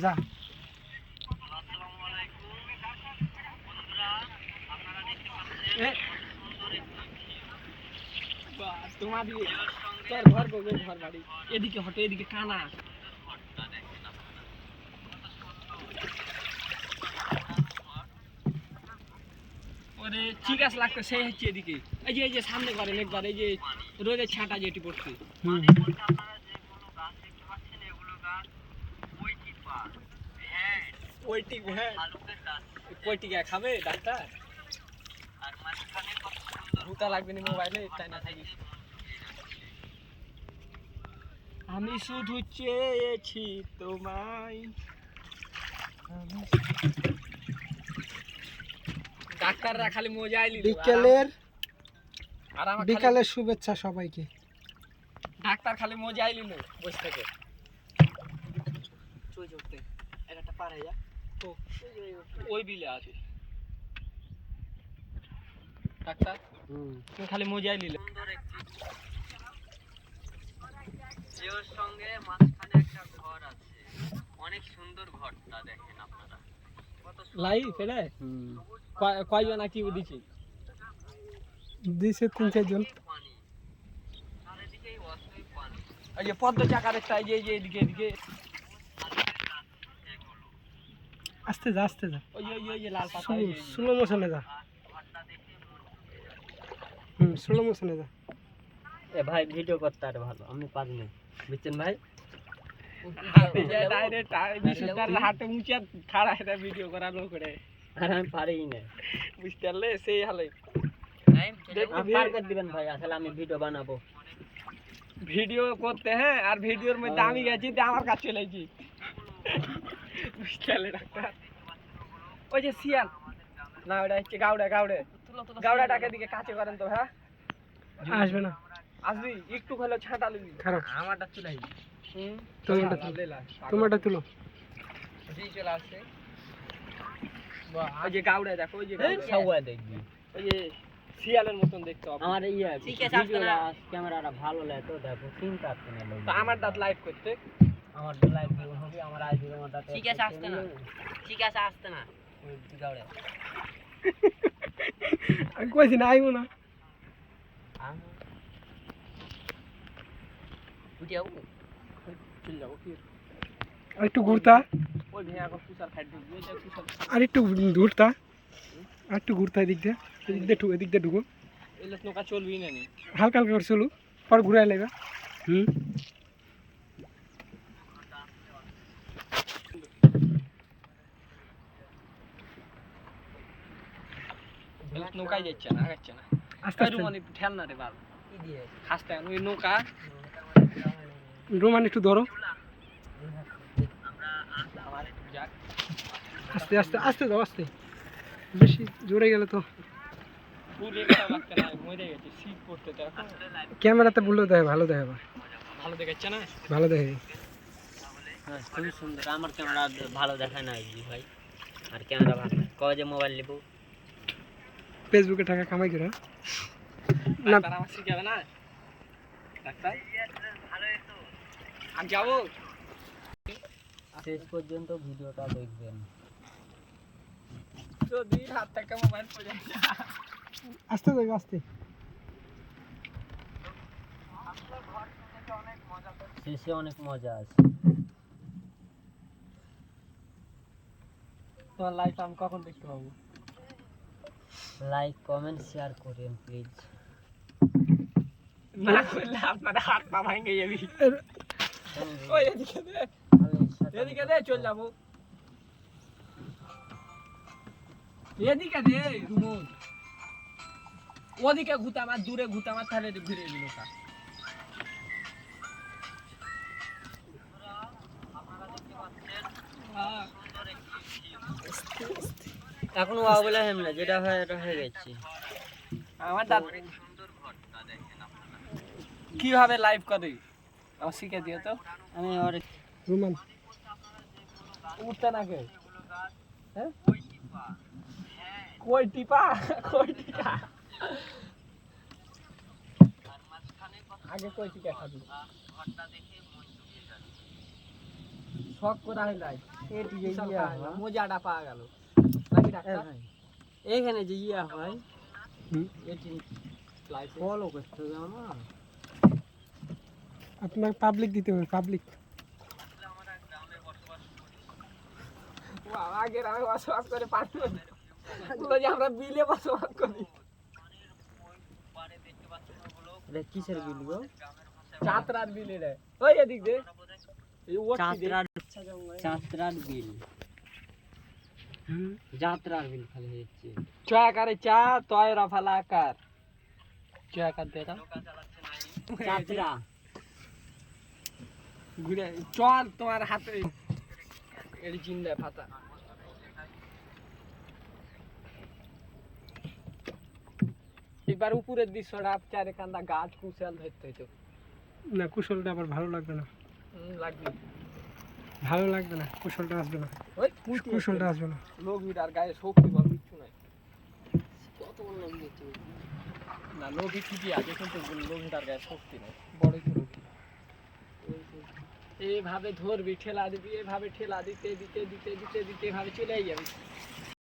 যা তোমার তোর ঘর ঘর বাড়ি এদিকে হটো এদিকে কানা ওরে ঠিক আছে লাগতো সেই হচ্ছে এদিকে এই যে সামনে করেন একবার এই যে রোদের ছাটা যেটি পড়ছে খাবে ডাক্তার ভুতা লাগবে না মোবাইলে তাই না থাকিস আমি শুধু চেয়েছি তোমায় ডাক্তাররা খালি মজাই নিল বিকালের শুভেচ্ছা সবাইকে ডাক্তার খালি মজাই নিল বসে থেকে চই চড়তে একটা পারে যা তো ওই বিলে আছে ডাক্তার তুমি খালি মজাই নিলে এর সঙ্গে মাঝখানে একটা ঘর আছে অনেক সুন্দর ঘরটা দেখেন আপনারা কত লাইভ এলে কয়জন কি দিছি দিছে 3-4 জন চারিদিকেই অসই পানি এই যে পদ্ম চাকার একটা এই যে এদিকে আস্তে যা ওই যে লাল পাতা স্লো মোশনে যা স্লো মোশনে যা এ ভাই ভিডিও করতে আর ভালো আমি পারি না বুঝছেন ভাই ডাইরেক্ট হাতে উঁচা খাড়া এটা ভিডিও করা লোক করে আর আমি পারি না বুঝতে পারলে সেই হালে পার করে দিবেন ভাই আসলে আমি ভিডিও বানাবো ভিডিও করতে হ্যাঁ আর ভিডিওর মধ্যে আমি গেছি তে আমার কাছে চলে আইছি বুঝতে পারলে ডাক্তার ওই যে শিয়াল না ওটা হচ্ছে গাউড়াটাকে দিকে কাছে করেন তো হ্যাঁ আসবে না আসবি একটু হলো ছাঁটা লবি খারাপ আমারটা চুলাই তোমারটা তুলো জি চলে আসছে ওই যে গাউড়া দেখো ওই যে সবাই দেখবি ওই যে শিয়ালের মতন দেখতে হবে আমার ঠিক আছে ক্যামেরাটা ভালো লাগে তো দেখো চিন্তা আসছে না তো আমার দাঁত লাইভ করতে আমার লাইভ হবে আমার আই দিবে আমার দাঁত ঠিক আছে আসতে না ওই গাউড়া আমি কইছি না আইবো না উঠিয়াও চল যাও কি আর একটু ঘুরতা ওই ভেয়া কো তুষার খাই ঢুকবে এটা তুষার আর একটু ঘুরতা আর একটু ঘুরতা এদিক দিয়ে ঢুকো এলে নৌকা চলবি না নি হালকা করে চলো পর ঘুরে আইলেগা নৌকায় যাচ্ছে না আগাচ্ছে না আস্তে রোমান একটু ঠেল না রে বাল কি দিয়ে হাসতে ওই নৌকা রোমান একটু ধরো আস্তে আস্তে আস্তে যাও আস্তে বেশি জোরে গেলে তো ক্যামেরাতে বললেও দেখে ভালো দেখে ভালো দেখাচ্ছে না ভালো দেখে হ্যাঁ খুবই সুন্দর আমার ক্যামেরা ভালো দেখায় না ভাই আর ক্যামেরা ভালো কয় যে মোবাইল নেব ফেসবুকে টাকা কামাই করে না তারা আমার শিখাবে না ডাক্তার ভালোই তো আমি যাব শেষ পর্যন্ত ভিডিওটা দেখবেন যদি হাত থেকে মোবাইল পড়ে যায় আস্তে দেখ আস্তে শেষে অনেক মজা আছে তোমার লাইভ আমি কখন দেখতে পাবো লাইক কমেন্ট শেয়ার করেন প্লিজ না করলে আপনার হাত পা ভেঙে যাবে ওই এদিকে দে চল যাবো এদিকে দে রুমন ওদিকে ঘুতামার দূরে ঘুতামার তাহলে ঘুরে দিল কা এখন ওয়া বলে হেমলা যেটা হয় এটা হয়ে গেছে আমার দাঁত সুন্দর ঘরটা দেখেন আপনারা কিভাবে লাইভ করে আমার শিখে দিও তো আমি আর রুমান উঠতে না কে হ্যাঁ কই টিপা আর মাঝখানে আগে কই টিপা খাবি ঘরটা দেখে মন জুড়িয়ে যাবে শক করা হইলাই এটি যে ইয়া হয় মজাটা পাওয়া গেল নাকি ডাক্তার ভাই এইখানে যে ইয়া হয় এটি ফলো করতে হবে আমার আপনার পাবলিক দিতে হবে পাবলিক আগের আমি বসবাস করে পানি যে আমরা বিলে বসবাস করি এটা কিসের বিল গো চাতরার বিলে রে ওই এদিক দে এই ওটি দে যাত্রার বিল যাত্রার বিল খালি হচ্ছে চা করে চা তয়রা ফালা আকার চা কার দে দাও যাত্রা ঘুরে চল তোমার হাতে এর জিন্দা ফাতা এবার উপরের দৃশ্যটা চারে কান্দা গাছ কুশাল ধরতে হইতো না কুশলটা আবার ভালো লাগবে না লাগবে ভালো লাগবে না কুশলটা আসবে না ওই কুশলটা আসবে না লোক আর গায়ে শক্তি বল কিচ্ছু নাই কত বড় লোক দিচ্ছে না লোকে ঠিকই আছে কিন্তু লোকটার গায়ে শক্তি নেই বড়ই তো লোক এইভাবে ধরবি ঠেলা দিবি এইভাবে ঠেলা দিতে দিতে দিতে দিতে দিতে এভাবে চলেই যাবি